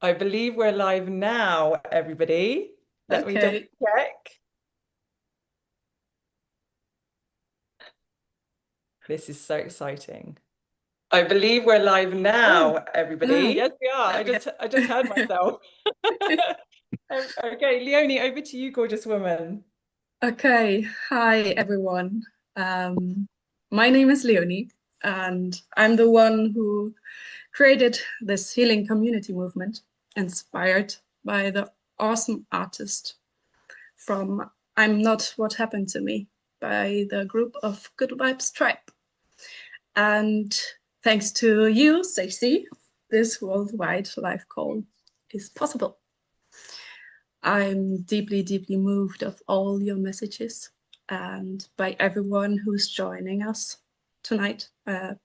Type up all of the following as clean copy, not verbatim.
I believe we're live now, everybody. Let me double Okay. check. This is so exciting. I believe we're live Oh, now, everybody. Yes, we are. I there we just heard myself. are. Okay, Leonie, over to you, gorgeous woman. Okay. Hi, everyone. Um, my name is Leonie, and I'm the one who created this healing community movement, inspired by the awesome artist from I'm Not What Happened to Me by the group of Good Vibes Tribe. And thanks to you, Stacey, this worldwide life call is possible. I'm deeply, deeply moved of all your messages and by everyone who's joining us tonight,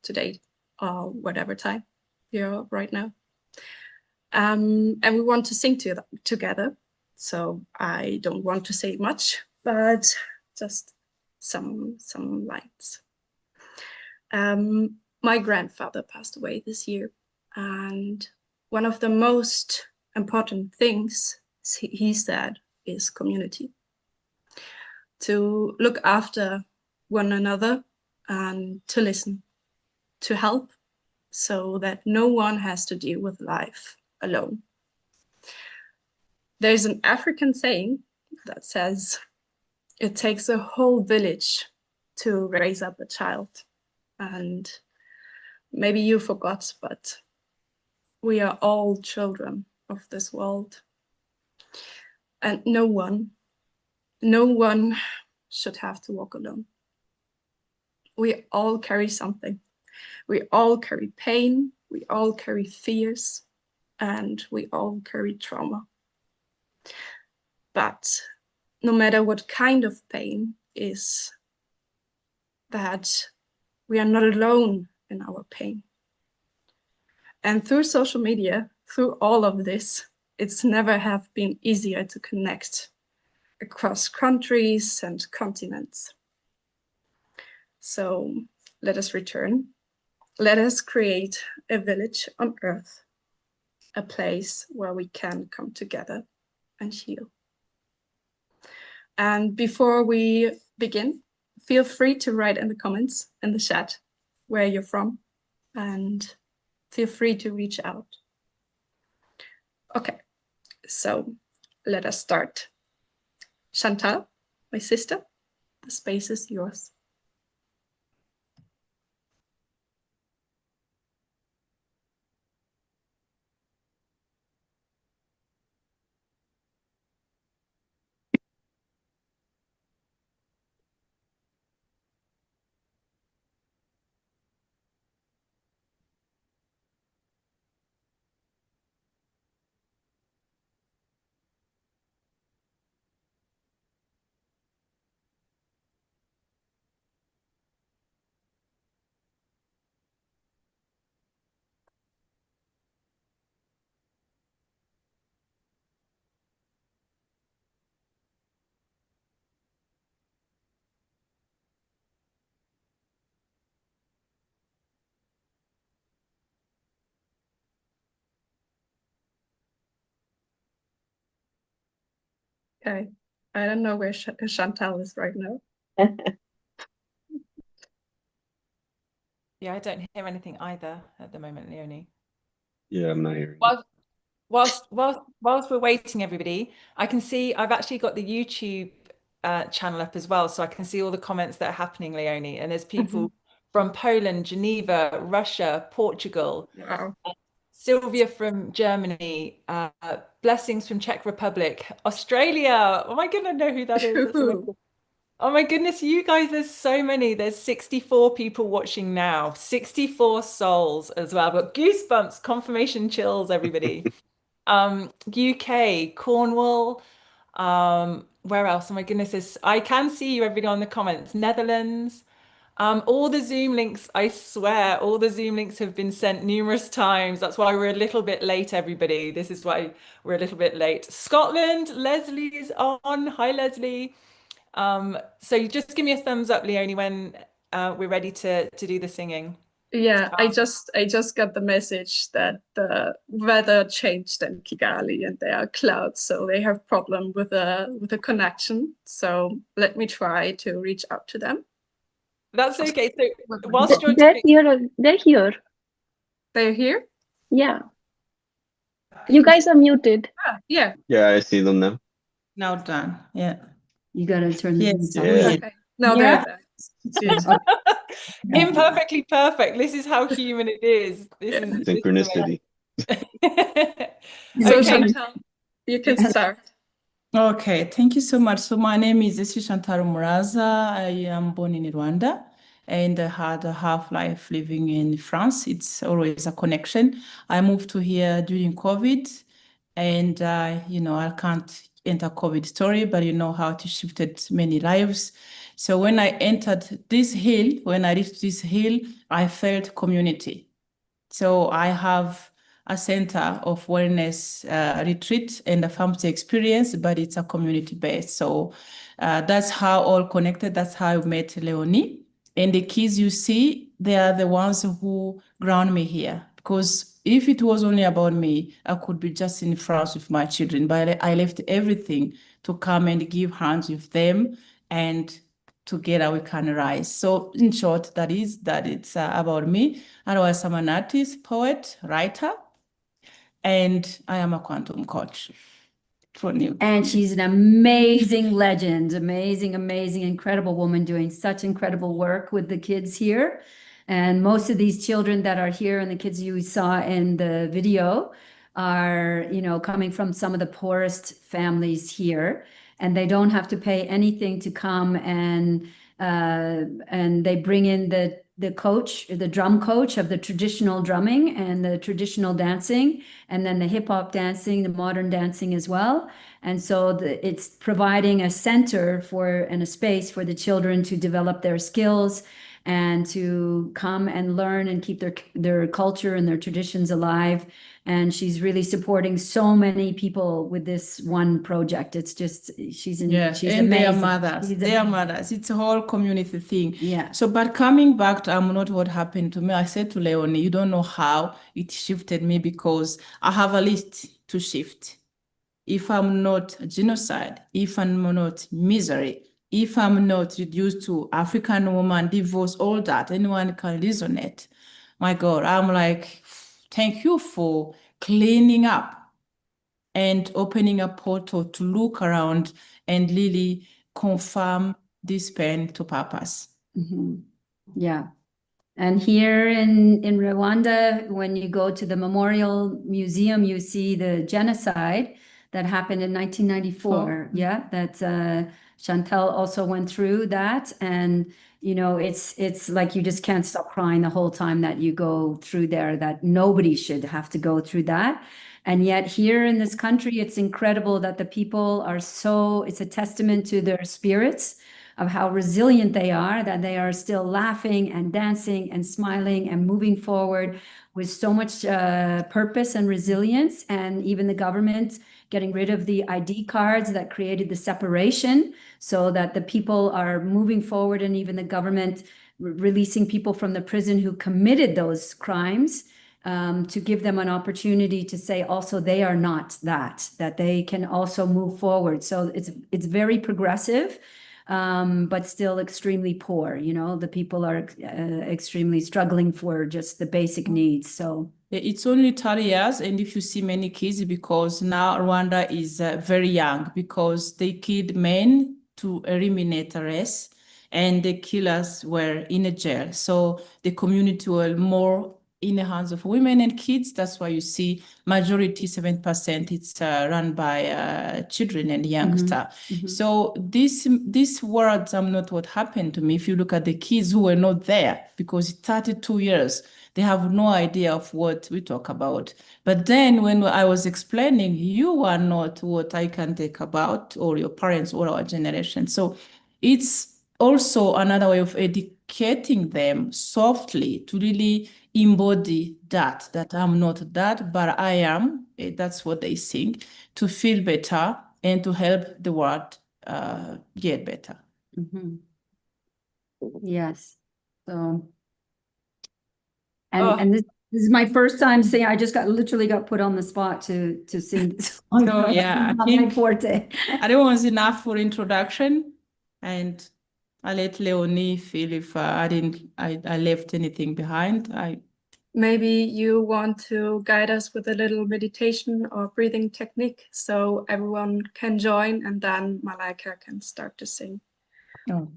today, or whatever time you're right now. And we want to sing together. So I don't want to say much, but just some lines. My grandfather passed away this year, and one of the most important things he said is community. To look after one another and to listen, to help, so that no one has to deal with life alone. There's an African saying that says, it takes a whole village to raise up a child. And maybe you forgot, but we are all children of this world. And no one should have to walk alone. We all carry something. We all carry pain. We all carry fears. And we all carry trauma. But no matter what kind of pain is, that we are not alone in our pain. And through social media, through all of this, it's never have been easier to connect across countries and continents. So let us return. Let us create a village on earth, a place where we can come together and heal. And before we begin, feel free to write in the comments in the chat where you're from, and feel free to reach out. Okay, so let us start. Shantel, my sister, the space is yours. Okay, I don't know where Shantel is right now. Yeah, I don't hear anything either at the moment, Leonie. Yeah, I'm not hearing it. Whilst we're waiting, everybody, I can see I've actually got the YouTube channel up as well, so I can see all the comments that are happening, Leonie. And there's people from Poland, Geneva, Russia, Portugal, Wow. Sylvia from Germany, blessings from Czech Republic, Australia. Oh my goodness, I know who that is. That's amazing. Oh my goodness, you guys, there's so many. There's 64 people watching now, 64 souls as well. I've got goosebumps, confirmation chills, everybody. UK, Cornwall, where else? Oh my goodness, I can see you everybody on the comments. Netherlands. All the Zoom links, I swear, all the Zoom links have been sent numerous times. That's why we're a little bit late, everybody. This is why we're a little bit late. Scotland, Leslie is on. Hi, Leslie. So you just give me a thumbs up, Leonie, when we're ready to do the singing. Yeah, I just got the message that the weather changed in Kigali and there are clouds, so they have problem with the connection. So let me try to reach out to them. That's okay. So whilst you're They're here. They're here. They're here? Yeah. You guys are muted. Yeah. Yeah, I see them now. Now done. Yeah. You got to turn the Yes. mute Yeah. on. Okay. Now Yeah. they're back. Good. imperfectly perfect. This is how human it is. This is Synchronicity. So Okay. Shantel, you can start. Okay, thank you so much. So my name is Shantel Muraza. I am born in Rwanda and I had a half life living in France. It's always a connection. I moved to here during COVID and, I can't enter COVID story, but you know how it shifted many lives. So when I entered this hill, when I reached this hill, I felt community. So I have a center of wellness retreat and a pharmacy experience, but it's a community based. So that's how all connected. That's how I met Leonie. And the kids you see, they are the ones who ground me here. Because if it was only about me, I could be just in France with my children. But I left everything to come and give hands with them, and together we can rise. So in short, that it's about me. Otherwise, I'm an artist, poet, writer, and I am a quantum coach for new. And she's an amazing legend, amazing, incredible woman doing such incredible work with the kids here. And most of these children that are here and the kids you saw in the video are, coming from some of the poorest families here. And they don't have to pay anything to come, and they bring in the coach, the drum coach of the traditional drumming and the traditional dancing, and then the hip hop dancing, the modern dancing as well. And so it's providing a center and a space for the children to develop their skills and to come and learn and keep their culture and their traditions alive. And she's really supporting so many people with this one project. It's just, she's and amazing. They are mothers. They are mothers. It's a whole community thing. Yeah. So, but coming back to not what happened to me, I said to Leonie, you don't know how it shifted me, because I have a list to shift. If I'm not genocide, if I'm not misery, if I'm not reduced to African woman, divorce, all that, anyone can resonate. My God, I'm like, thank you for cleaning up and opening a portal to look around and really confirm this pen to purpose. Mm-hmm. Yeah. And here in Rwanda, when you go to the Memorial Museum, you see the genocide that happened in 1994. Yeah, that Shantel also went through that. And, it's like you just can't stop crying the whole time that you go through there, that nobody should have to go through that. And yet here in this country, it's incredible that the people are it's a testament to their spirits, of how resilient they are, that they are still laughing and dancing and smiling and moving forward with so much purpose and resilience. And even the government getting rid of the ID cards that created the separation, so that the people are moving forward, and even the government releasing people from the prison who committed those crimes, to give them an opportunity to say also they are not that they can also move forward. So it's very progressive. But still extremely poor. The people are extremely struggling for just the basic needs. So it's only 30 years, and if you see many kids, because now Rwanda is very young, because they killed men to eliminate a race, and the killers were in a jail. So the community were more in the hands of women and kids. That's why you see majority, 7%, it's run by children and youngsters. Mhm. So these words are not what happened to me. If you look at the kids who were not there, because 32 years, they have no idea of what we talk about. But then when I was explaining, you are not what I can think about, or your parents or our generation. So it's also another way of educating them softly to really embody that I'm not that, but I am. That's what they sing, to feel better and to help the world get better. Mm-hmm. Yes. So And this is my first time saying, I just literally got put on the spot to sing this song. So yeah, It's I not my think forte. I think it was enough for introduction, and I let Leonie feel if I left anything behind. Maybe you want to guide us with a little meditation or breathing technique so everyone can join, and then Malaika can start to sing. No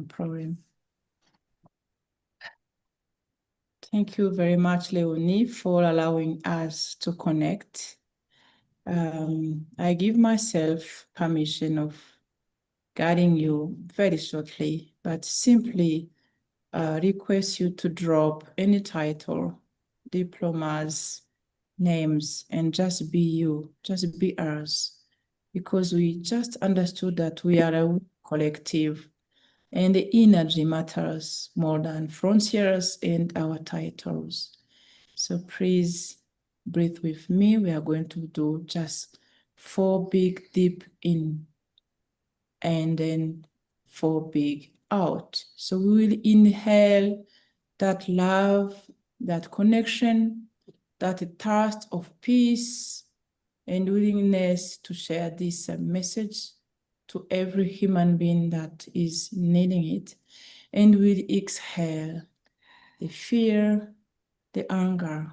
problem. Thank you very much, Leonie, for allowing us to connect. I give myself permission of guiding you very shortly, but simply request you to drop any title, diplomas, names, and just be you, just be us, because we just understood that we are a collective and the energy matters more than frontiers and our titles. So please breathe with me. We are going to do just 4 big deep in and then 4 big out. So we will inhale that love, that connection, that thirst of peace and willingness to share this message to every human being that is needing it. And we'll exhale the fear, the anger.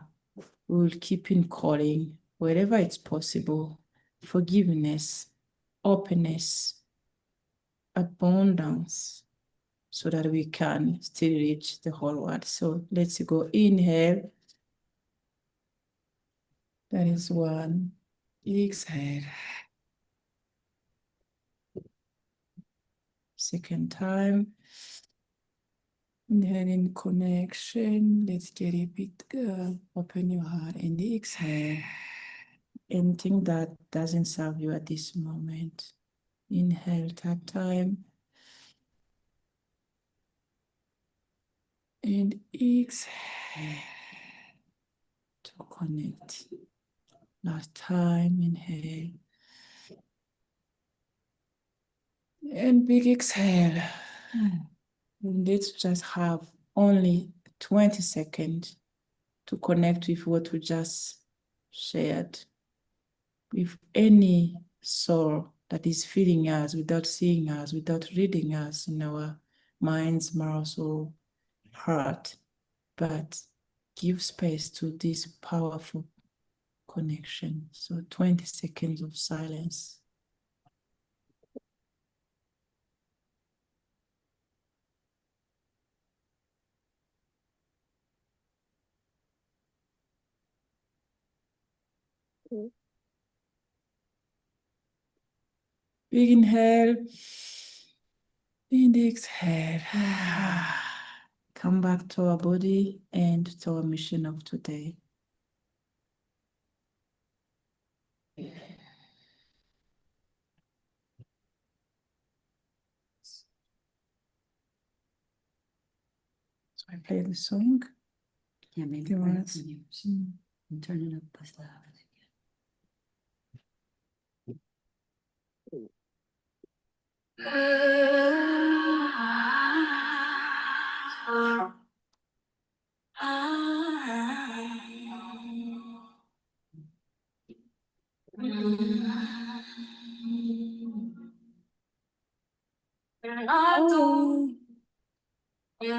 We will keep in calling wherever it's possible, forgiveness, openness, abundance, so that we can still reach the whole world. So let's go. Inhale. That is 1. Exhale. Second time. Inhale in connection. Let's get a bit, open your heart and exhale. Anything that doesn't serve you at this moment. Inhale, third time. And exhale to connect. Last time, inhale. And big exhale. Let's just have only 20 seconds to connect with what we just shared. With any soul that is feeding us without seeing us, without reading us in our minds, mouths, or heart, but give space to this powerful connection. So 20 seconds of silence. Big inhale and exhale. Come back to our body and to our mission of today. So I play the song. Yeah, maybe Do you right want from it? you. And turn it up as loud as you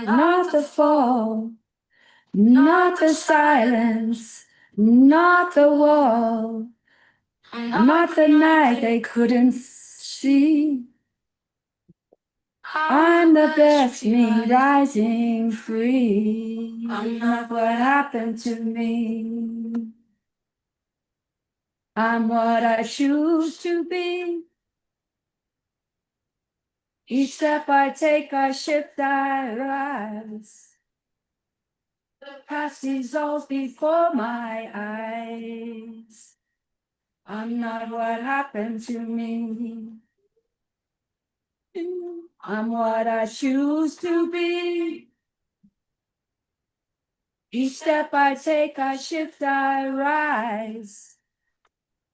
Not the fall, not the silence, not the wall, not the night they couldn't see. I'm the best me rising free. Look what happened to me. I'm what I choose to be. Each step I take, I shift, I rise. The past dissolves before my eyes. I'm not what happened to me. I'm what I choose to be. Each step I take, I shift, I rise.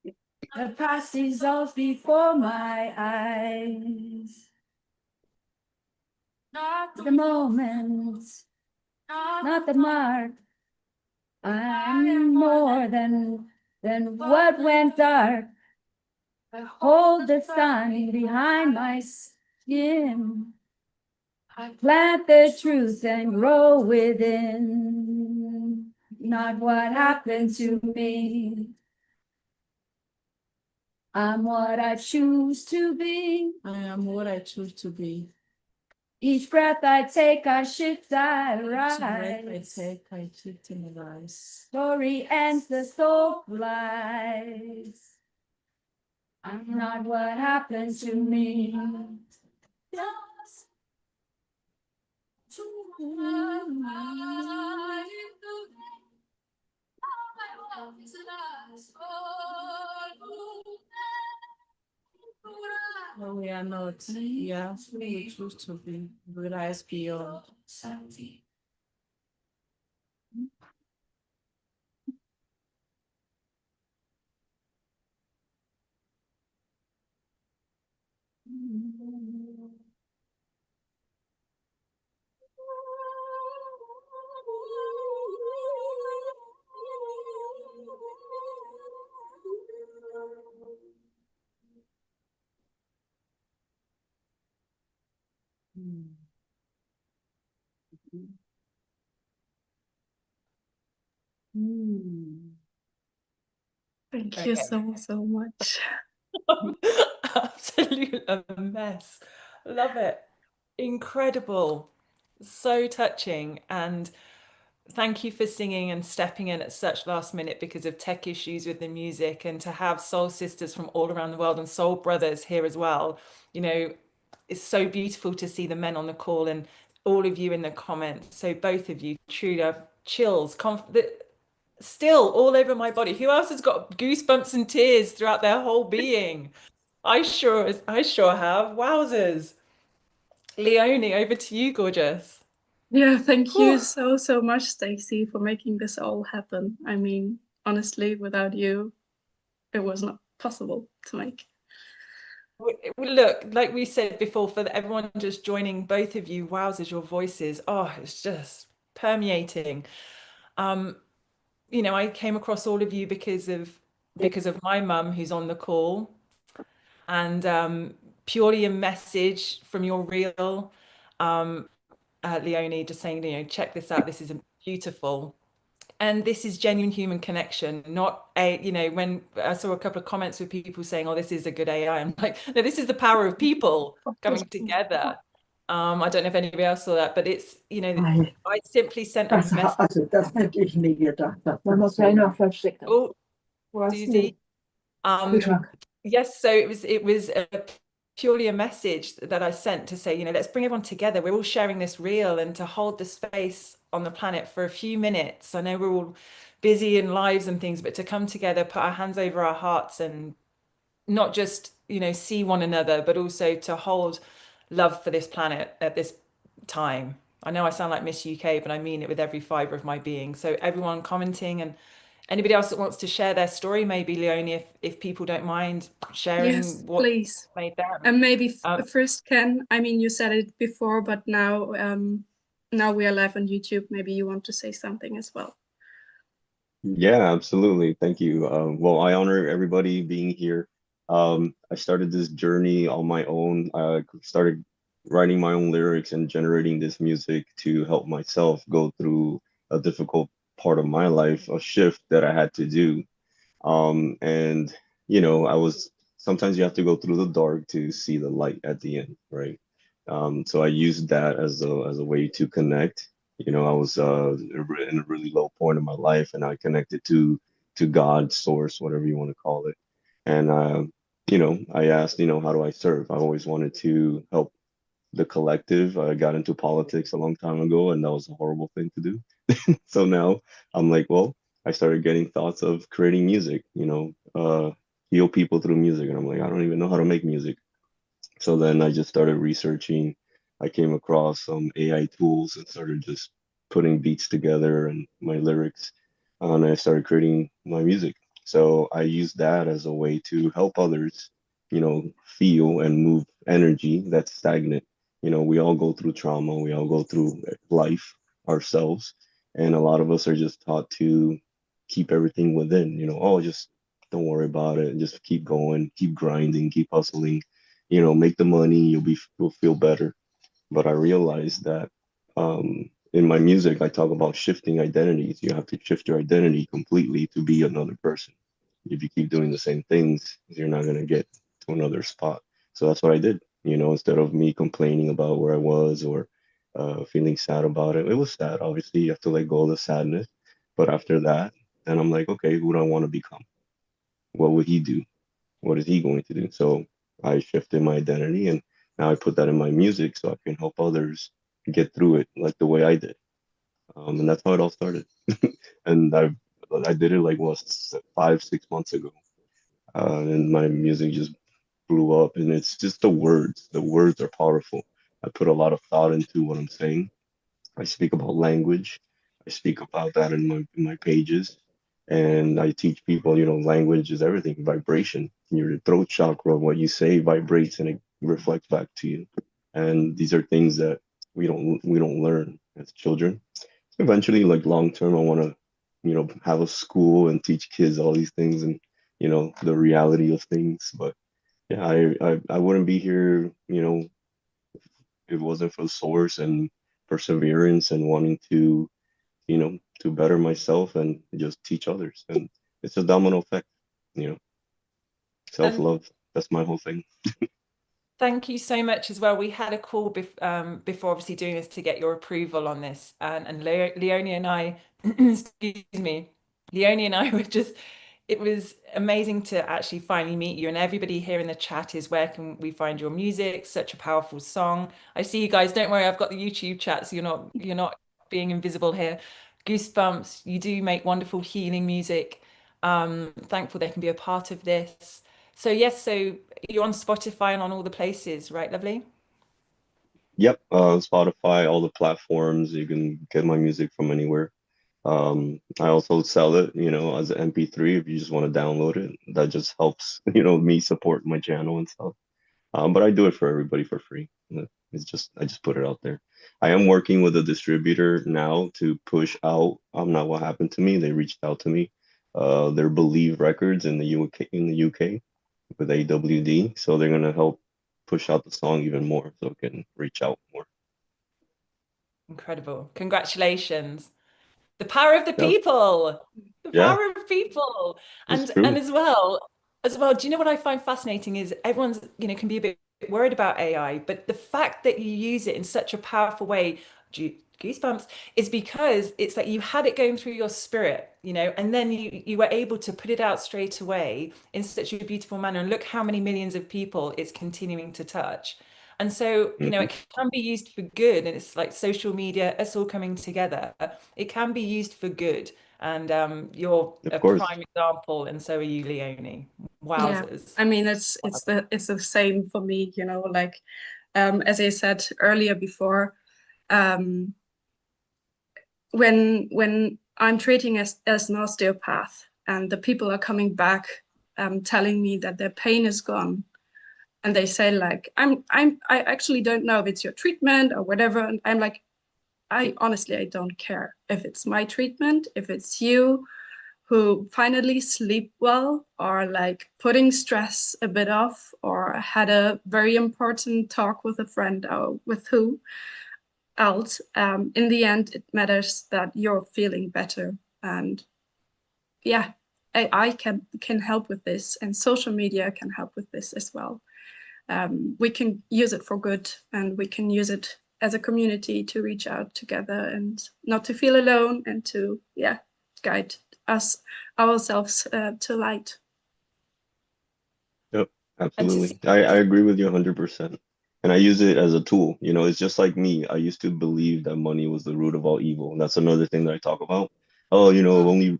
The past dissolves before my eyes. Not the moment, not the mark, I'm more than what went dark. I hold the sun behind my skin. I plant the truth and grow within. Not what happened to me. I'm what I choose to be. I am what I choose to be. Each breath I take, I shift, I Each breath I rise. take, I shift and rise. Story ends, the soul flies. I'm not what happened to me. Just to No, we are not. Yeah, we choose to be. We rise beyond. Thank you Okay. so much. Absolute a mess. Love it. Incredible. So touching. And thank you for singing and stepping in at such last minute because of tech issues with the music, and to have soul sisters from all around the world and soul brothers here as well. You know, it's so beautiful to see the men on the call and all of you in the comments. So both of you truly have chills, still all over my body. Who else has got goosebumps and tears throughout their whole being? I sure have. Wowzers. Leonie, over to you, gorgeous. Yeah, thank you Whew. so much, Stacey, for making this all happen. I mean, honestly, without you, it was not possible to make. Look, like we said before, for everyone just joining, both of you, wowzers, your voices. Oh, it's just permeating. You know, I came across all of you because of my mum who's on the call, and purely a message from your reel, Leonie, just saying, you know, check this out. This is beautiful. And this is genuine human connection, not a, you know, when I saw a couple of comments with people saying, oh, this is a good AI. I'm like, no, this is the power of people coming together. I don't know if anybody else saw that, but it's, you know, I simply sent a message. Also, das hätte ich nie gedacht. Man muss ja noch verstecken. Oh, Wo hast Susie. Yes, so it was purely a message that I sent to say, you know, let's bring everyone together. We're all sharing this reel, and to hold the space on the planet for a few minutes. I know we're all busy in lives and things, but to come together, put our hands over our hearts, and not just, you know, see one another, but also to hold love for this planet at this time. I know I sound like Miss UK, but I mean it with every fiber of my being. So everyone commenting, and anybody else that wants to share their story, maybe Leonie, if people don't mind sharing Yes, what please. made them. And maybe first, Ken, I mean, you said it before, but now, now we are live on YouTube. Maybe you want to say something as well. Yeah, absolutely. Thank you. Well, I honor everybody being here. I started this journey on my own. I started writing my own lyrics and generating this music to help myself go through a difficult part of my life, a shift that I had to do. And you know, sometimes you have to go through the dark to see the light at the end, right? So I used that as a way to connect. You know, I was in a really low point in my life, and I connected to God, source, whatever you want to call it. And you know, I asked, you know, how do I serve? I always wanted to help the collective. I got into politics a long time ago, and that was a horrible thing to do. So now I'm like, well, I started getting thoughts of creating music, you know, heal people through music. And I'm like, I don't even know how to make music. So then I just started researching. I came across some AI tools and started just putting beats together and my lyrics. And I started creating my music. So I use that as a way to help others, you know, feel and move energy that's stagnant. You know, we all go through trauma, we all go through life ourselves. And a lot of us are just taught to keep everything within, oh, just don't worry about it. Just keep going, keep grinding, keep hustling, make the money, you'll feel better. But I realized that in my music, I talk about shifting identities. You have to shift your identity completely to be another person. If you keep doing the same things, you're not going to get to another spot. So that's what I did. Instead of me complaining about where I was or feeling sad about it. It was sad. Obviously, you have to let go of the sadness. But after that, then I'm like, okay, who do I want to become? What would he do? What is he going to do? So I shifted my identity and now I put that in my music so I can help others get through it like the way I did. And that's how it all started. And I did it like what 5, 6 months ago. And my music just blew up and it's just the words. The words are powerful. I put a lot of thought into what I'm saying. I speak about language. I speak about that in my pages. And I teach people, language is everything, vibration. Your throat chakra, what you say vibrates and it reflects back to you. And these are things that we don't learn as children. Eventually, like long term, I want to, have a school and teach kids all these things and, the reality of things. But yeah, I wouldn't be here, if it wasn't for the source and perseverance and wanting to better myself and just teach others. And it's a domino effect, you know, And self-love. That's my whole thing. thank you so much as well. We had a call before obviously doing this to get your approval on this. And Leonie and I, excuse me, Leonie and I were just, it was amazing to actually finally meet you. And everybody here in the chat is where can we find your music? Such a powerful song. I see you guys, don't worry, I've got the YouTube chat, so you're not being invisible here. Goosebumps, you do make wonderful healing music. Thankful they can be a part of this. So yes, so you're on Spotify and on all the places, right, lovely? Yep, Spotify, all the platforms, you can get my music from anywhere. I also sell it, as an MP3 if you just want to download it. That just helps, me support my channel and stuff. But I do it for everybody for free. I just put it out there. I am working with a distributor now to push out. Not what happened to me. They reached out to me. They're Believe Records in the UK with AWD. So they're gonna help push out the song even more so it can reach out more. Incredible. Congratulations. The power of the Yep. people. The Yeah, power of people. it's And true. as well, do you know what I find fascinating is everyone's, can be a bit worried about AI, but the fact that you use it in such a powerful way, goosebumps, is because it's like you had it going through your spirit, and then you were able to put it out straight away in such a beautiful manner. And look how many millions of people it's continuing to touch. And so, Hmm. it can be used for good. And it's like social media, us all coming together. It can be used for good. And you're Of a course. prime example, and so are you, Leonie. Yeah, Wowzers. I mean it's the same for me, like as I said earlier before, um when I'm treating as an osteopath and the people are coming back telling me that their pain is gone and they say like I actually don't know if it's your treatment or whatever, and I'm like I honestly I don't care if it's my treatment, if it's you who finally sleep well or like putting stress a bit off or had a very important talk with a friend or with who else. In the end, it matters that you're feeling better. And yeah, AI can help with this, and social media can help with this as well. We can use it for good, and we can use it as a community to reach out together and not to feel alone, and to guide us ourselves to light. Yep, And to see, absolutely. I agree with you 100%. And I use it as a tool. It's just like me. I used to believe that money was the root of all evil. And that's another thing that I talk about. Oh, only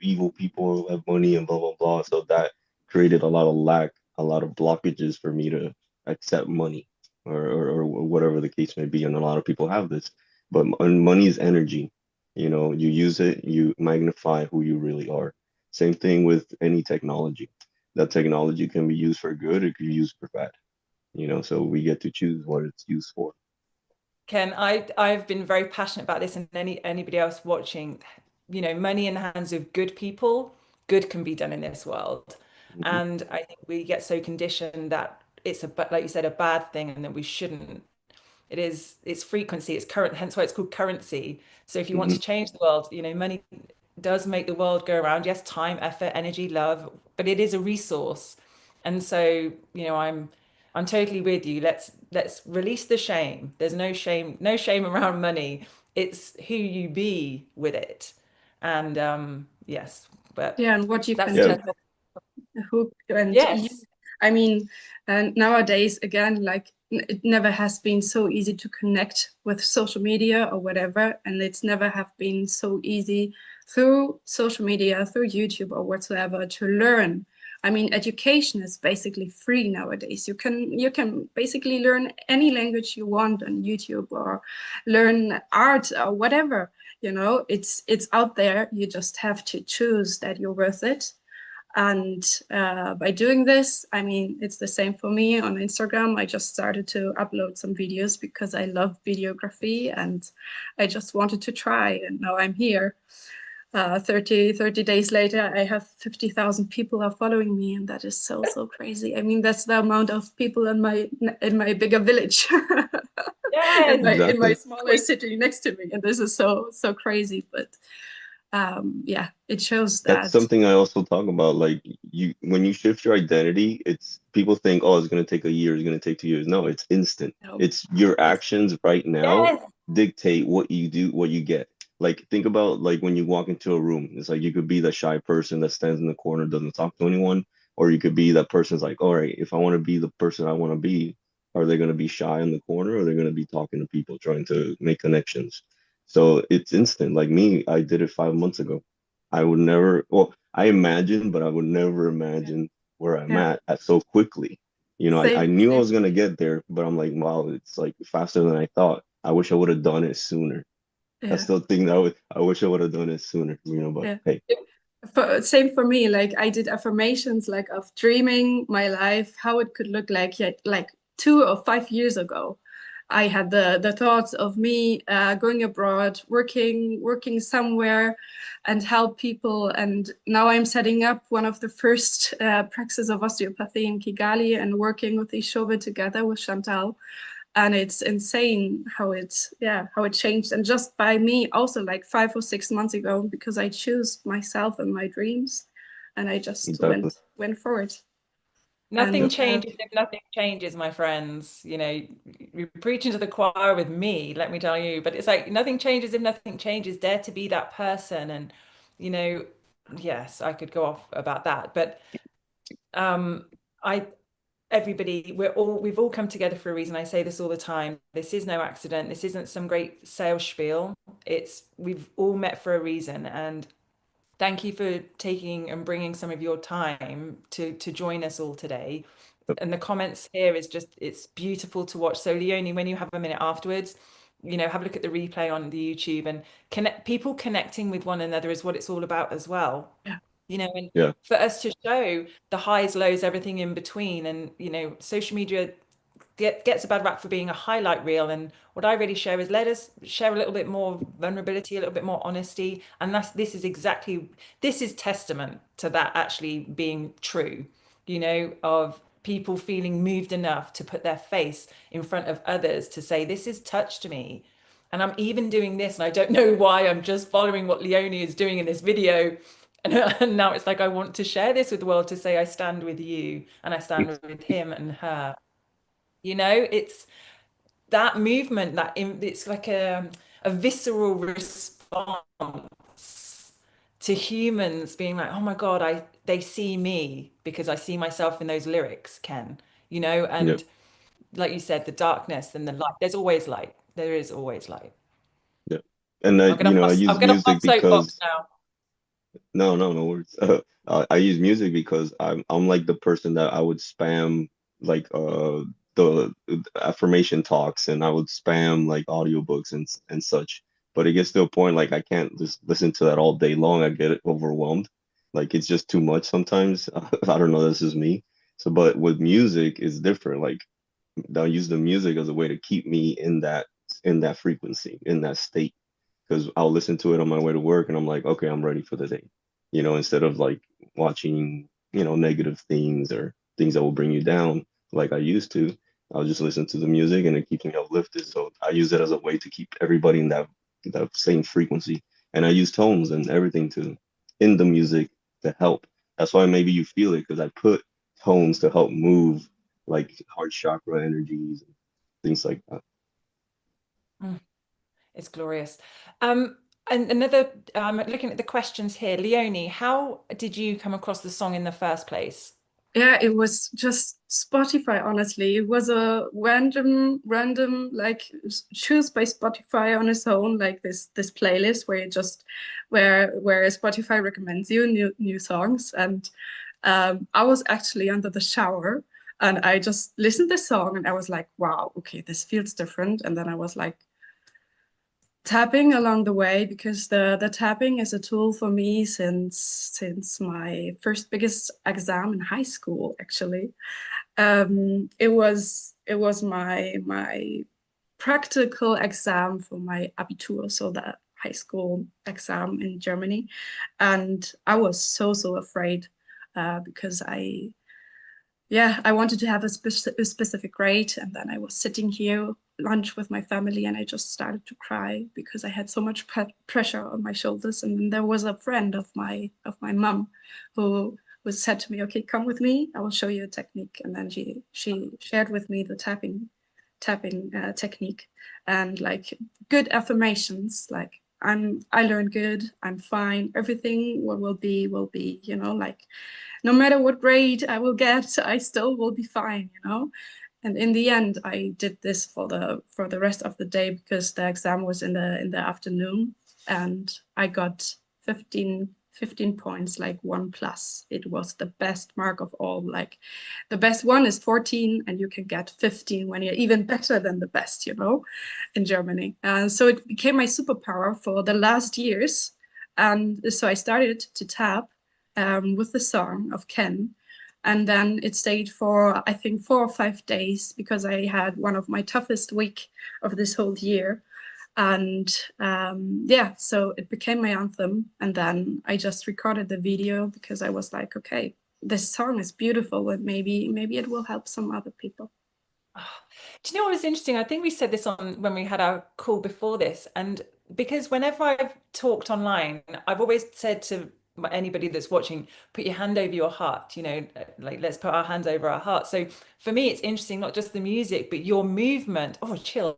evil people have money and blah, blah, blah. So that created a lot of lack, a lot of blockages for me to accept money or whatever the case may be. And a lot of people have this. But money is energy. You use it, you magnify who you really are. Same thing with any technology. That technology can be used for good, it could be used for bad. So we get to choose what it's used for. Ken, I've been very passionate about this, and anybody else watching, money in the hands of good people, good can be done in this world. Mhm. And I think we get so conditioned that it's like you said, a bad thing, and that we shouldn't. It's frequency, it's current, hence why it's called currency. So if you want Mhm. to change the world, money does make the world go around. Yes, time, effort, energy, love, but it is a resource. And so, I'm totally with you. Let's release the shame. There's no shame around money. It's who you be with it. And yes, but Yeah, and what you that's can Yeah. do. Who and you, yes. I mean, and nowadays again, like it never has been so easy to connect with social media or whatever, and it's never have been so easy through social media, through YouTube or whatsoever to learn. I mean, education is basically free nowadays. You can basically learn any language you want on YouTube or learn art or whatever. It's out there. You just have to choose that you're worth it. And by doing this, I mean, it's the same for me on Instagram. I just started to upload some videos because I love videography and I just wanted to try. And now I'm here. 30 days later, I have 50,000 people are following me. And that is so, so crazy. I mean, that's the amount of people in my bigger village, in Yes. my Exactly. smaller city next to me. And this is so, so crazy. But yeah, it shows That's that. something I also talk about. Like when you shift your identity, it's people think, oh, it's gonna take a year, it's gonna take 2 years. No, it's instant. No, It's your actions right now Yes. dictate what you do, what you get. Like think about like when you walk into a room, it's like you could be the shy person that stands in the corner, doesn't talk to anyone, or you could be that person's like, all right, if I want to be the person I want to be, are they gonna be shy in the corner, or are they gonna be talking to people, trying to make connections? So it's instant. Like me, I did it 5 months ago. I would never, well, I imagine, but I would never Yeah, imagine where I'm yeah. at so quickly. I Same, knew I same. was gonna get there, but I'm like, wow, it's like faster than I thought. I wish I would have done it sooner. That's Yeah, the thing that I wish I would have done it sooner, but yeah. hey, Same for me. Like I did affirmations, like of dreaming my life, how it could look like, yet like 2 or 5 years ago. I had the thoughts of me going abroad, working somewhere, and help people. And now I'm setting up one of the first practices of osteopathy in Kigali and working with Ishove together with Shantel. And it's insane how it changed, and just by me also like 5 or 6 months ago, because I chose myself and my dreams, and I just exactly. went for it. Nothing Yep. And changes if nothing changes, my friends. You're preaching to the choir with me, let me tell you. But it's like nothing changes if nothing changes. Dare to be that person. And, you know, yes, I could go off about that. But um, I everybody, we've all come together for a reason. I say this all the time. This is no accident. This isn't some great sales spiel. We've all met for a reason. And thank you for taking and bringing some of your time to join us all today. Yep. And the comments here is just, it's beautiful to watch. So Leonie, when you have a minute afterwards, have a look at the replay on the YouTube, and people connecting with one another is what it's all about as well. yeah, And Yeah. for us to show the highs, lows, everything in between. And, social media gets a bad rap for being a highlight reel. And what I really share is, let us share a little bit more vulnerability, a little bit more honesty. And this is testament to that actually being true, of people feeling moved enough to put their face in front of others to say, this has touched me. And I'm even doing this, and I don't know why. I'm just following what Leonie is doing in this video. And now it's like, I want to share this with the world, to say, I stand with you and I stand with him and her. It's that movement, it's like a visceral response to humans being like, oh my God, they see me because I see myself in those lyrics, Ken, Yep. and like you said, the darkness and the light, there's always light. There is always light. Yep. And I I'm use gonna music off soapbox because now. no worries. I use music because I'm like the person that I would spam like the affirmation talks, and I would spam like audiobooks and such. But it gets to a point like I can't just listen to that all day long. I get overwhelmed. Like it's just too much sometimes. I don't know, this is me. So but with music it's different. Like I'll use the music as a way to keep me in that in that frequency, in that state. Because I'll listen to it on my way to work and I'm like, okay, I'm ready for the day. Instead of like watching, negative things or things that will bring you down like I used to. I'll just listen to the music and it keeps me uplifted. So I use it as a way to keep everybody in that same frequency. And I use tones and everything in the music to help. That's why maybe you feel it, because I put tones to help move like heart chakra energies and things like that. It's glorious. And another, looking at the questions here, Leonie, how did you come across the song in the first place? Yeah, it was just Spotify, honestly. It was a random, like choose by Spotify on its own, like this playlist where where Spotify recommends you new songs. And I was actually under the shower and I just listened to the song and I was like, wow, okay, this feels different. And then I was like tapping along the way, because the tapping is a tool for me since my first biggest exam in high school, actually. It was my practical exam for my Abitur, so that high school exam in Germany. And I was so afraid because I wanted to have a specific grade. And then I was sitting here lunch with my family and I just started to cry because I had so much pressure on my shoulders. And then there was a friend of my mom who said to me, okay, come with me, I will show you a technique. And then she shared with me the tapping technique and like good affirmations, like I learned good, I'm fine, everything what will be, like no matter what grade I will get, I still will be fine, And in the end, I did this for the rest of the day, because the exam was in the afternoon, and I got 15 points, like 1+. It was the best mark of all. Like the best one is 14, and you can get 15 when you're even better than the best, in Germany. And so it became my superpower for the last years. And so I started to tap with the song of Ken. And then it stayed for, I think, 4 or 5 days, because I had one of my toughest week of this whole year. And so it became my anthem. And then I just recorded the video, because I was like, okay, this song is beautiful, and maybe it will help some other people. Do you know what was interesting? I think we said this on when we had our call before this, and because whenever I've talked online, I've always said to anybody that's watching, put your hand over your heart, like let's put our hands over our heart. So for me, it's interesting, not just the music, but your movement. Oh, chills.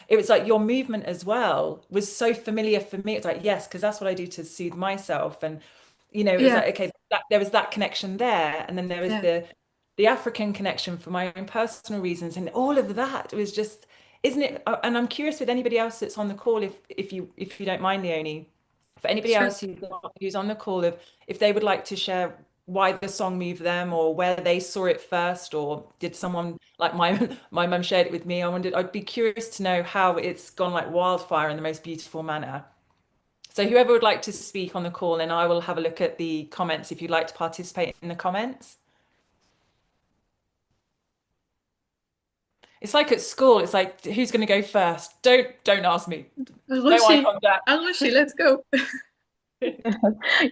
It was like your movement as well was so familiar for me. It's like, yes, because that's what I do to soothe myself. And, it was like, okay, there was that connection there. And then there was the African connection for my own personal reasons, and all of that was just, isn't it? And I'm curious with anybody else that's on the call, if you don't mind, Leonie, for anybody Sure. else who's on the call, if they would like to share why the song moved them, or where they saw it first, or did someone like my mum shared it with me. I'd be curious to know how it's gone like wildfire in the most beautiful manner. So whoever would like to speak on the call, and I will have a look at the comments if you'd like to participate in the comments. It's like at school, it's like, who's going to go first? Don't ask me. No eye contact. Arushi, let's go.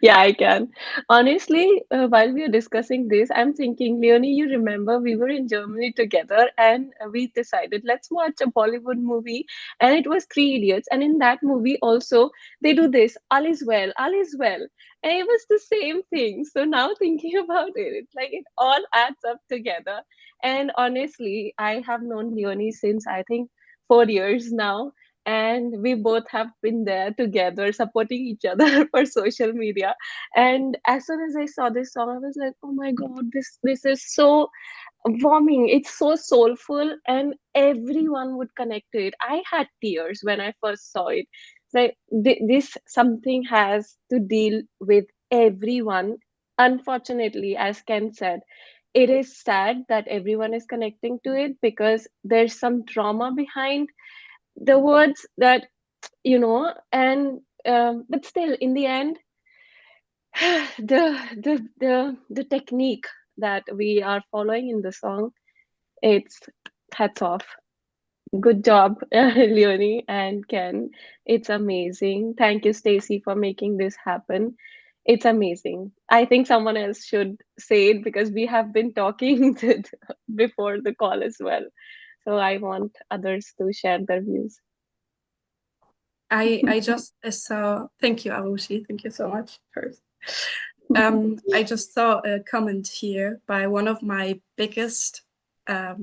Yeah, I can. Honestly, while we are discussing this, I'm thinking, Leonie, you remember we were in Germany together and we decided let's watch a Bollywood movie, and it was Three Idiots. And in that movie also they do this, all is well, all is well. And it was the same thing. So now thinking about it, it's like it all adds up together. And honestly, I have known Leonie since I think 4 years now, and we both have been there together supporting each other for social media. And as soon as I saw this song, I was like, oh my god, this is so warming, it's so soulful, and everyone would connect to it. I had tears when I first saw it. Like this something has to deal with everyone. Unfortunately, as Ken said, it is sad that everyone is connecting to it, because there's some trauma behind the words that and but still in the end, the technique that we are following in the song, it's hats off. Good job, Leonie and Ken. It's amazing. Thank you, Stacey, for making this happen. It's amazing. I think someone else should say it because we have been talking before the call as well. So I want others to share their views. I just saw, thank you, Arushi, thank you so much first. I just saw a comment here by one of my biggest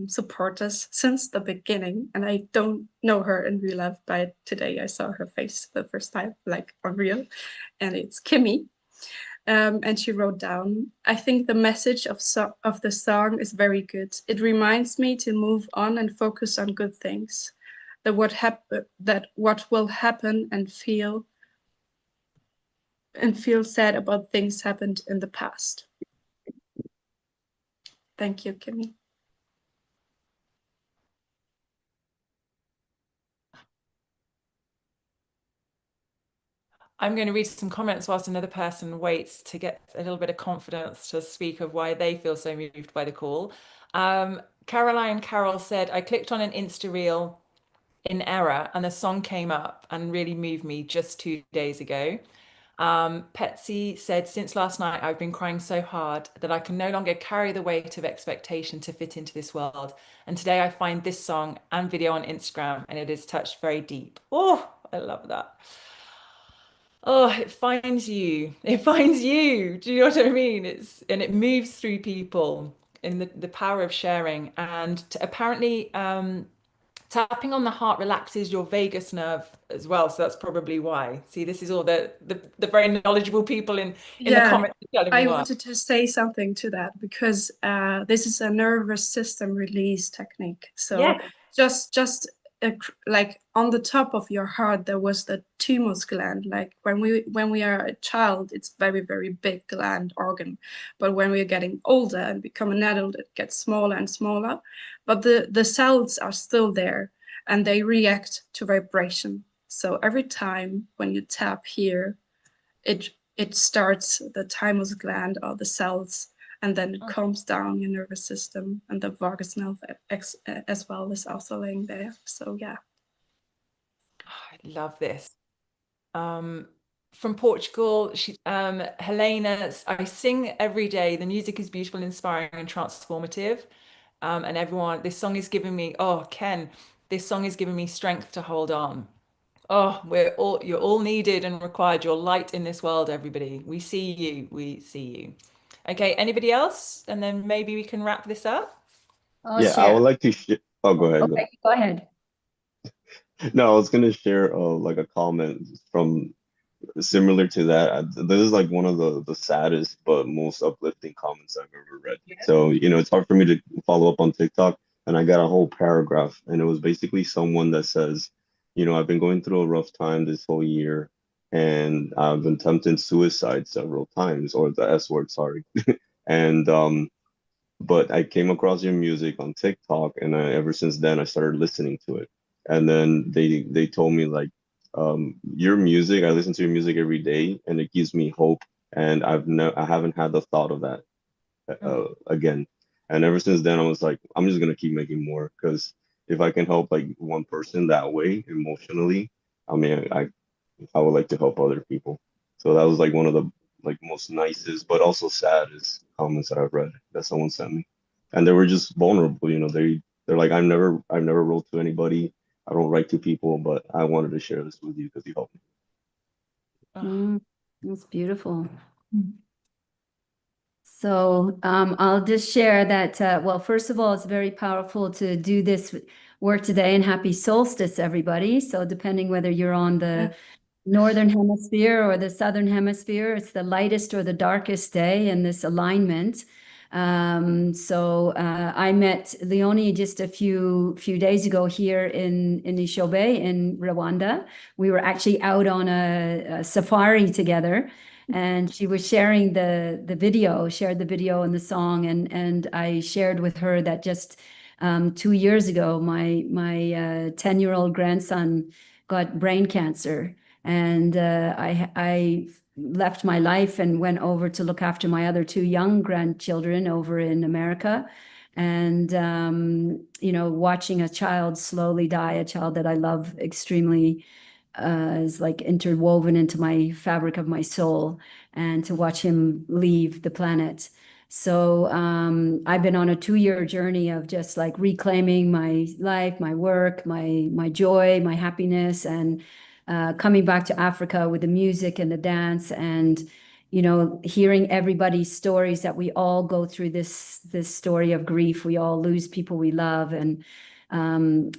supporters since the beginning, and I don't know her in real life, but today I saw her face the first time, like on real, and it's Kimmy. And she wrote down, I think the message of the song is very good. It reminds me to move on and focus on good things. That what will happen and feel sad about things happened in the past. Thank you, Kimmy. I'm going to read some comments whilst another person waits to get a little bit of confidence to speak of why they feel so moved by the call. Caroline Carroll said, I clicked on an Insta reel in error and the song came up and really moved me just 2 days ago. Petsy said, since last night, I've been crying so hard that I can no longer carry the weight of expectation to fit into this world. And today I find this song and video on Instagram and it has touched very deep. Oh, I love that. Oh, it finds you. It finds you. Do you know what I mean? And it moves through people in the power of sharing. And apparently, tapping on the heart relaxes your vagus nerve as well. So that's probably why. See, this is all the very knowledgeable people in the comments telling me I why. wanted to say something to that because this is a nervous system release technique. So Yeah. just like on the top of your heart, there was the thymus gland. Like when we are a child, it's very, very big gland organ. But when we're getting older and become an adult, it gets smaller and smaller. But the cells are still there and they react to vibration. So every time when you tap here, it starts the thymus gland or the cells, and then it calms down your nervous system, and the vagus nerve as well is also laying there. So yeah. I love this. From Portugal, Helena, I sing every day. The music is beautiful, inspiring, and transformative. And everyone, this song is giving me, oh, Ken, this song is giving me strength to hold on. Oh, you're all needed and required. You're light in this world, everybody. We see you. We see you. Okay, anybody else? And then maybe we can wrap this up. I'll Yeah, I share. would like to share. Oh, go ahead. Okay, go ahead. No, I was gonna share like a comment from similar to that. This is like one of the saddest but most uplifting comments I've ever read. So, it's hard for me to follow up on TikTok, and I got a whole paragraph, and it was basically someone that says, I've been going through a rough time this whole year, and I've been tempting suicide several times, or the S word, sorry. And but I came across your music on TikTok, and ever since then I started listening to it. And then they told me like, your music, I listen to your music every day, and it gives me hope. And I haven't had the thought of that again. And ever since then, I was like, I'm just gonna keep making more, because if I can help like one person that way emotionally, I mean, I would like to help other people. So that was like one of the like most nicest, but also saddest comments that I've read that someone sent me, and they were just vulnerable. They're like, I've never wrote to anybody. I don't write to people, but I wanted to share this with you because you helped me. That's beautiful. So I'll just share that, well, first of all, it's very powerful to do this work today, and happy solstice, everybody. So depending whether you're on the northern hemisphere or the southern hemisphere, it's the lightest or the darkest day in this alignment. So I met Leonie just a few days ago here in Ishobe in Rwanda. We were actually out on a safari together, and she was sharing shared the video and the song, and I shared with her that just 2 years ago, my 10-year-old grandson got brain cancer. And I left my life and went over to look after my other two young grandchildren over in America. And, you know, watching a child slowly die, a child that I love extremely, is like interwoven into my fabric of my soul, and to watch him leave the planet. So I've been on a 2-year journey of just like reclaiming my life, my work, my joy, my happiness, and coming back to Africa with the music and the dance, and you know, hearing everybody's stories, that we all go through this story of grief. We all lose people we love, and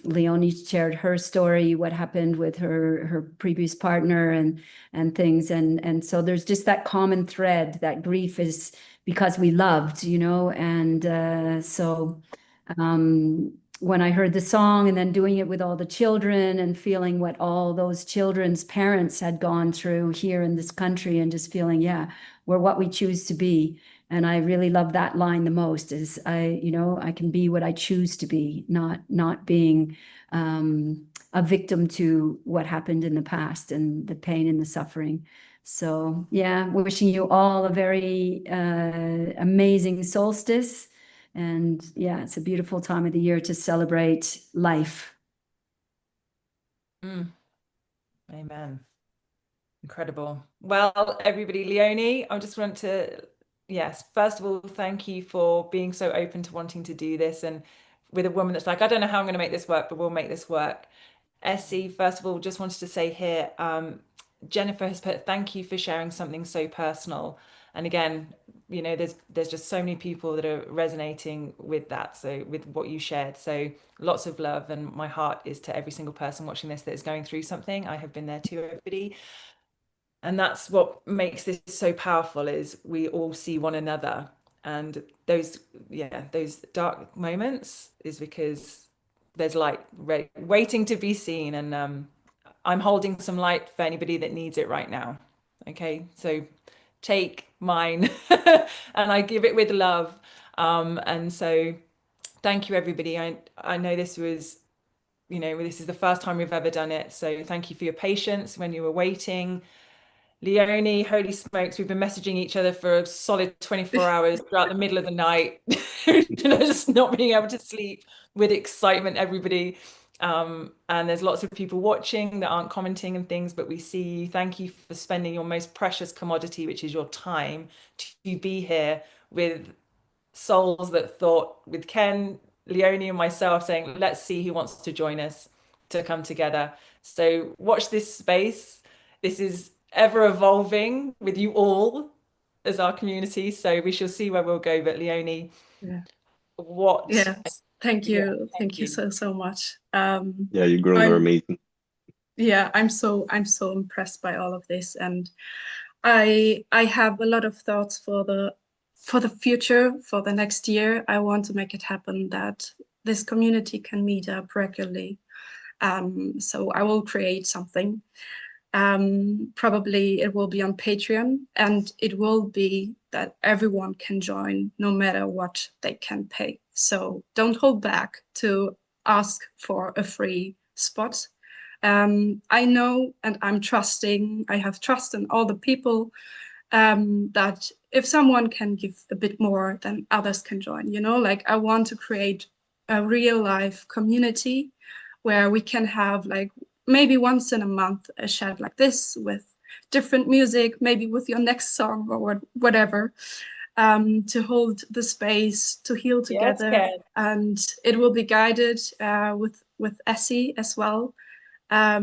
Leonie shared her story, what happened with her previous partner, and things, and so there's just that common thread, that grief is because we loved, you know, and so when I heard the song and then doing it with all the children and feeling what all those children's parents had gone through here in this country, and just feeling, yeah, we're what we choose to be. And I really love that line the most, is you know, I can be what I choose to be, not being a victim to what happened in the past and the pain and the suffering. So yeah, wishing you all a very amazing solstice. And yeah, it's a beautiful time of the year to celebrate life. Amen. Incredible. Well, everybody, Leonie, I just want to, yes, first of all, thank you for being so open to wanting to do this, and with a woman that's like, I don't know how I'm going to make this work, but we'll make this work. Essie, first of all, just wanted to say here, Jennifer has put, thank you for sharing something so personal. And again, you know, there's just so many people that are resonating with that, so with what you shared. So lots of love, and my heart is to every single person watching this that is going through something. I have been there too, everybody. And that's what makes this so powerful, is we all see one another. And those dark moments is because there's light waiting to be seen. And I'm holding some light for anybody that needs it right now. Okay, so take mine and I give it with love. And so thank you, everybody. I know this was, you know, this is the first time we've ever done it. So thank you for your patience when you were waiting. Leonie, holy smokes, we've been messaging each other for a solid 24 hours throughout the middle of the night, you know, just not being able to sleep with excitement, everybody. And there's lots of people watching that aren't commenting and things, but we see you. Thank you for spending your most precious commodity, which is your time, to be here with souls that thought, with Ken, Leonie, and myself, saying, let's see who wants to join us to come together. So watch this space. This is ever evolving with you all as our community. So we shall see where we'll go. But Leonie, what? Yes, thank you. Yeah, thank you so much. Yeah, you girls are amazing. Yeah, I'm so impressed by all of this, and I have a lot of thoughts for the future, for the next year. I want to make it happen that this community can meet up regularly. So I will create something. Probably it will be on Patreon, and it will be that everyone can join no matter what they can pay. So don't hold back to ask for a free spot. I know, and I have trust in all the people, that if someone can give a bit more, then others can join, you know, like I want to create a real life community where we can have like maybe once in a month a chat like this with different music, maybe with your next song or whatever, to hold the space, to heal together. Yes, and it will be guided with Essie as well. By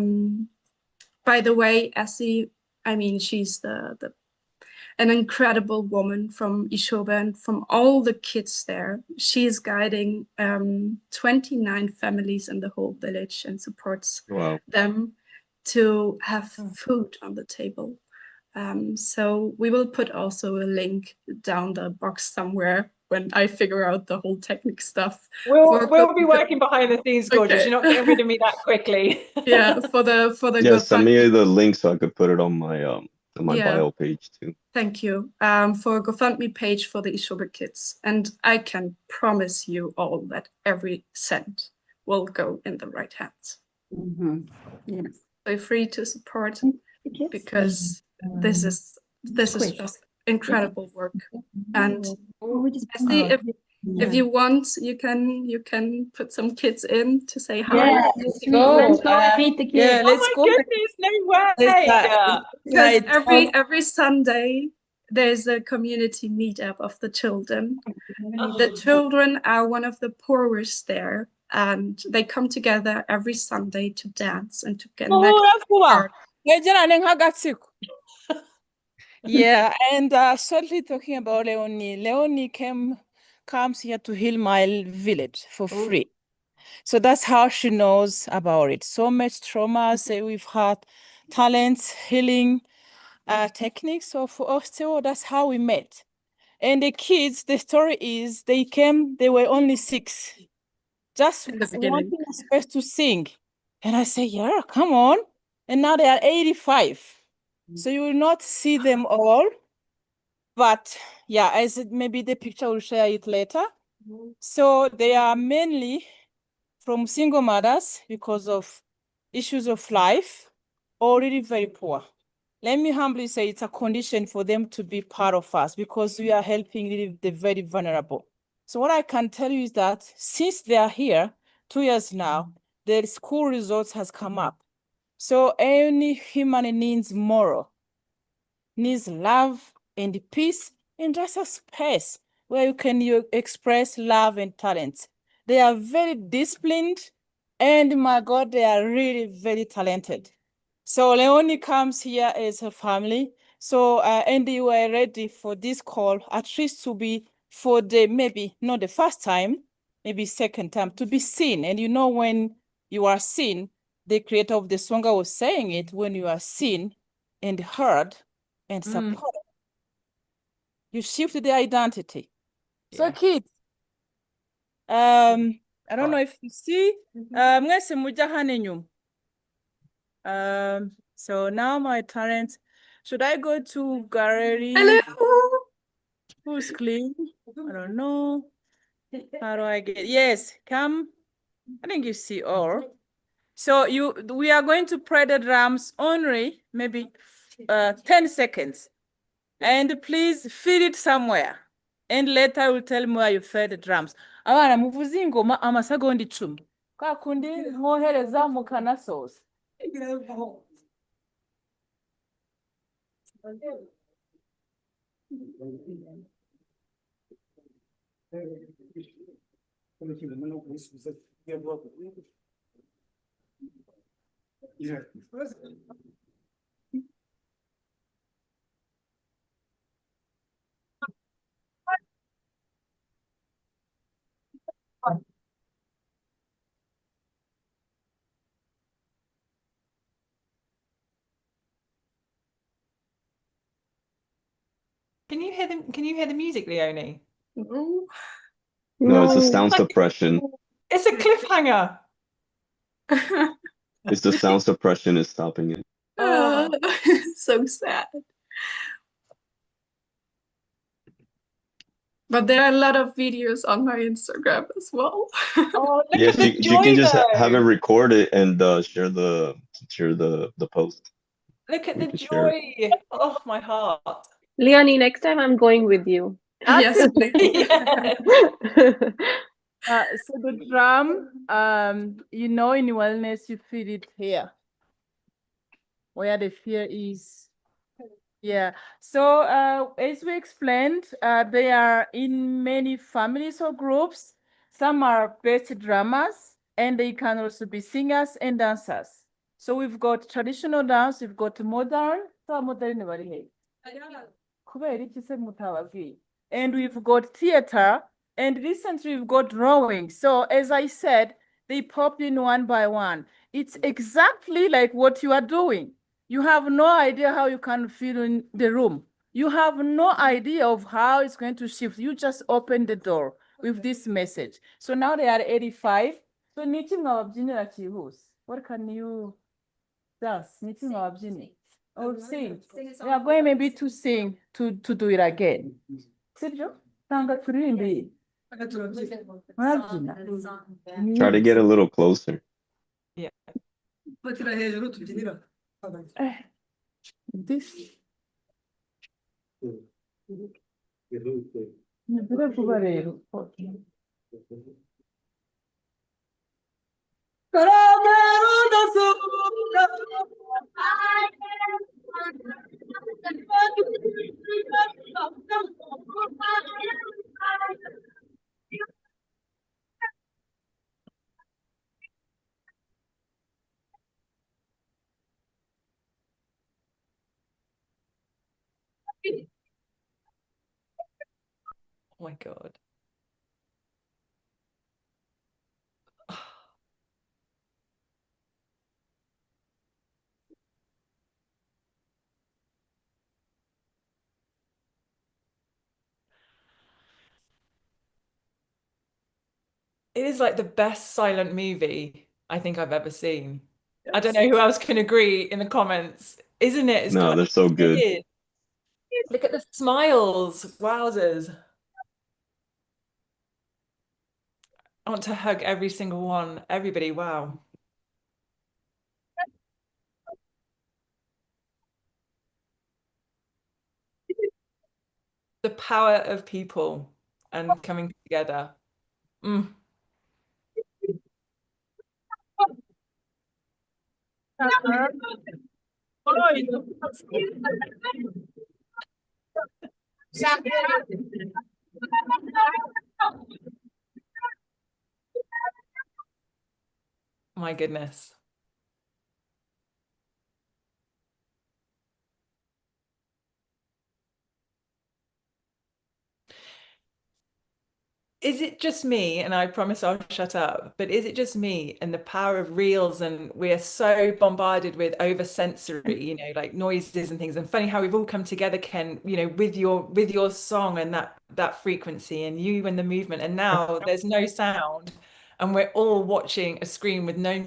the way, Essie, I mean, she's an incredible woman from Ishobe, and from all the kids there. She is guiding 29 families in the whole village and supports them to have food on the table. So we will put also a link down the box somewhere when I figure out the whole technique stuff. We'll be working behind the scenes, gorgeous. Okay. You're not getting rid of me that quickly. Yeah, for the Yeah, send me the link so I could put it on my bio page too. Thank you. For a GoFundMe page for the Ishobe kids. And I can promise you all that every cent will go in the right hands. Yes. Feel free to support, because this is just incredible work. And If you want, you can put some kids in to say hi. Yeah, Let's sweet. go. Let's go and meet the Yeah, kids. Oh let's my go. goodness, no way. Let's Because try every Sunday there's a community meetup of the children. The children are one of the poorest there, and they come together every Sunday to dance and to connect. Yeah, and shortly talking about Leonie. Leonie comes here to heal my village for free. So that's how she knows about it. So much trauma. Say we've had talents, healing techniques. So for us too, that's how we met. And the kids, the story is they were only 6, just In the beginning. wanting a space to sing. And I say, yeah, come on. And now they are 85. So you will not see them all. But yeah, maybe the picture will share it later. So they are mainly from single mothers because of issues of life, or really very poor. Let me humbly say it's a condition for them to be part of us because we are helping the very vulnerable. So what I can tell you is that since they are here, 2 years now, their school results has come up. So any human needs moral, needs love and peace, and just a space where you express love and talent. They are very disciplined, and my God, they are really very talented. So Leonie comes here as a family. So, and you were ready for this call, at least to be for maybe not the first time, maybe second time, to be seen. And you know, when you are seen, the creator of the song was saying it, when you are seen and heard and support, you shift the identity. So kids, I don't know if you see, mwese muja hano inyuma. So now my talents, should I go to gallery? Hello. Who's clean? I don't know. How do I get, yes, come. I think you see all. So we are going to play the drums only, maybe 10 seconds. And please feed it somewhere. And later I will tell me where you fed the drums. Abana muvuza ingoma amasegonda 10. Kwa kundi mwohereza mukanasoza. Can you hear the music, Leonie? No. No, it's the sound suppression. It's a cliffhanger. It's the sound suppression is stopping it. Oh. So sad. But there are a lot of videos on my Instagram as well. Oh, look Yes, at the you can joy just have it though. recorded and share the post. Look at You the can share joy. Oh, my heart. Leonie, next time I'm going with you. Yes, Absolutely. please. Yes. So the drum, you know, in wellness, you feel it here, where the fear is. Yeah. So as we explained, they are in many families or groups. Some are best drummers, and they can also be singers and dancers. So we've got traditional dance, we've got modern. And we've got theater, and recently we've got drawing. So as I said, they popped in one by one. It's exactly like what you are doing. You have no idea how you can feel in the room. You have no idea of how it's going to shift. You just open the door with this message. So now they are 85. So what can you dance? Or sing. We are going maybe to sing, to do it again. Sibyo? Tanga turirimbe. Murabyina? Try to get a little closer. Yeah. This. Oh my God. It is like the best silent movie I think I've ever seen. I don't know who else can agree in the comments, isn't it? It's No, kind they're so of good. weird. Look at the smiles. Wowzers. I want to hug every single one. Everybody, wow. The power of people and coming together. Mm. My goodness. Is it just me, and I promise I'll shut up, but is it just me and the power of reels, and we're so bombarded with over sensory, like noises and things. And funny how we've all come together, Ken, with your song and that frequency and you and the movement, and now there's no sound and we're all watching a screen with no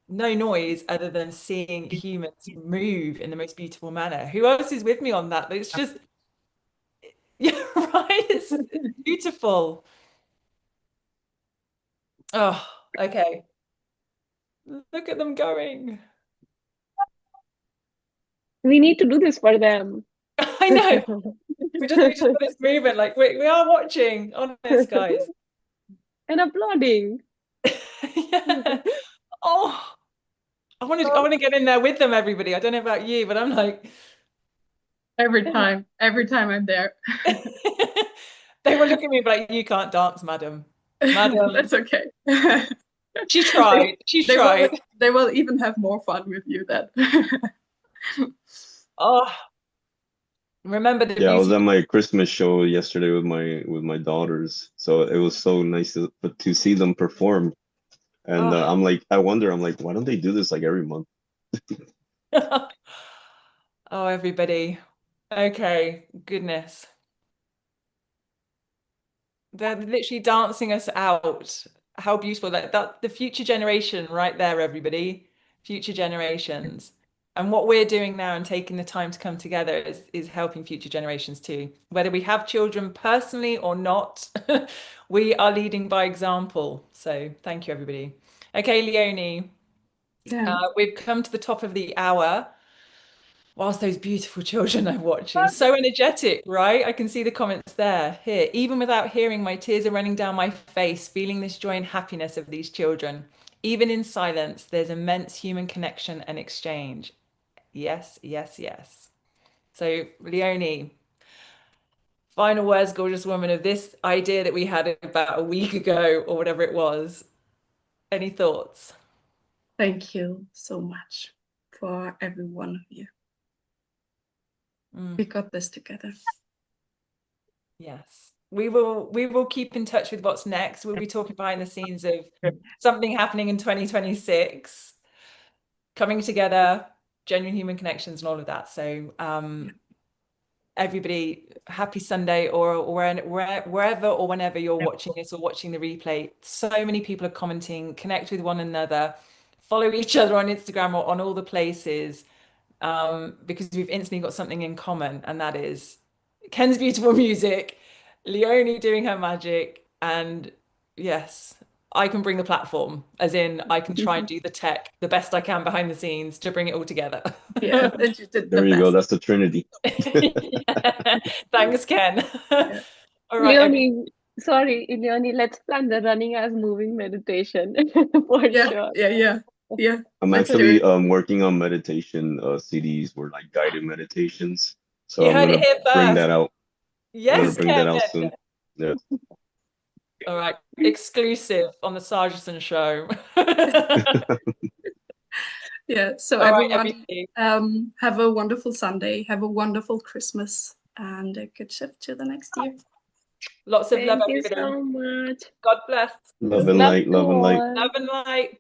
noise other than seeing humans move in the most beautiful manner. Who else is with me on that? It's just yeah, right. It's beautiful. Oh, okay. Look at them going. We need to do this for them. I know. We just got this movement. Like we are watching, honest guys. And applauding. Yeah. Oh, I want to get in there with them, everybody. I don't know about you, but I'm like every time I'm there. they will look at me like, you can't dance, madam. Madam. That's okay. She tried. She tried. They will even have more fun with you then. Oh, remember the Yeah, I was beauty. at my Christmas show yesterday with my daughters, so it was so nice to see them perform. And Oh. I'm like, why don't they do this like every month? Oh, everybody. Okay, goodness. They're literally dancing us out. How beautiful that the future generation right there, everybody. Future generations. And what we're doing now and taking the time to come together is helping future generations too. Whether we have children personally or not, we are leading by example. So thank you, everybody. Okay, Leonie, Yeah. we've come to the top of the hour. Whilst those beautiful children I'm watching, so energetic, right? I can see the comments there. Here, even without hearing, my tears are running down my face, feeling this joy and happiness of these children. Even in silence, there's immense human connection and exchange. Yes, yes, yes. So, Leonie, final words, gorgeous woman, of this idea that we had about a week ago or whatever it was. Any thoughts? Thank you so much for every one of you. We got this together. Yes. We will keep in touch with what's next. We'll be talking behind the scenes of something happening in 2026, coming together, genuine human connections and all of that. So everybody, happy Sunday or wherever or whenever you're watching this or watching the replay. So many people are commenting, connect with one another, follow each other on Instagram or on all the places, because we've instantly got something in common, and that is Ken's beautiful music, Leonie doing her magic, and yes, I can bring the platform, as in I can try and do the tech the best I can behind the scenes to bring it all together. Yeah, and you did There the you go. best. That's the Trinity. Yeah. Thanks, Ken. Yeah. All right, Leonie, sorry, Leonie, let's plan the running as moving meditation for Yeah, sure. yeah. I'm Let's do actually it. working on meditation CDs or like guided meditations. So you I'm heard it gonna here bring first. that out. I'm gonna Yes, bring that out Kevin. soon. Yeah. All right, exclusive on the Sargison show. Yeah. So All right, everyone, everybody. have a wonderful Sunday. Have a wonderful Christmas, and a good shift to the next year. Lots of love, Thank you everybody. so much. God bless. Love and Love light, to love and light. all. Love and light.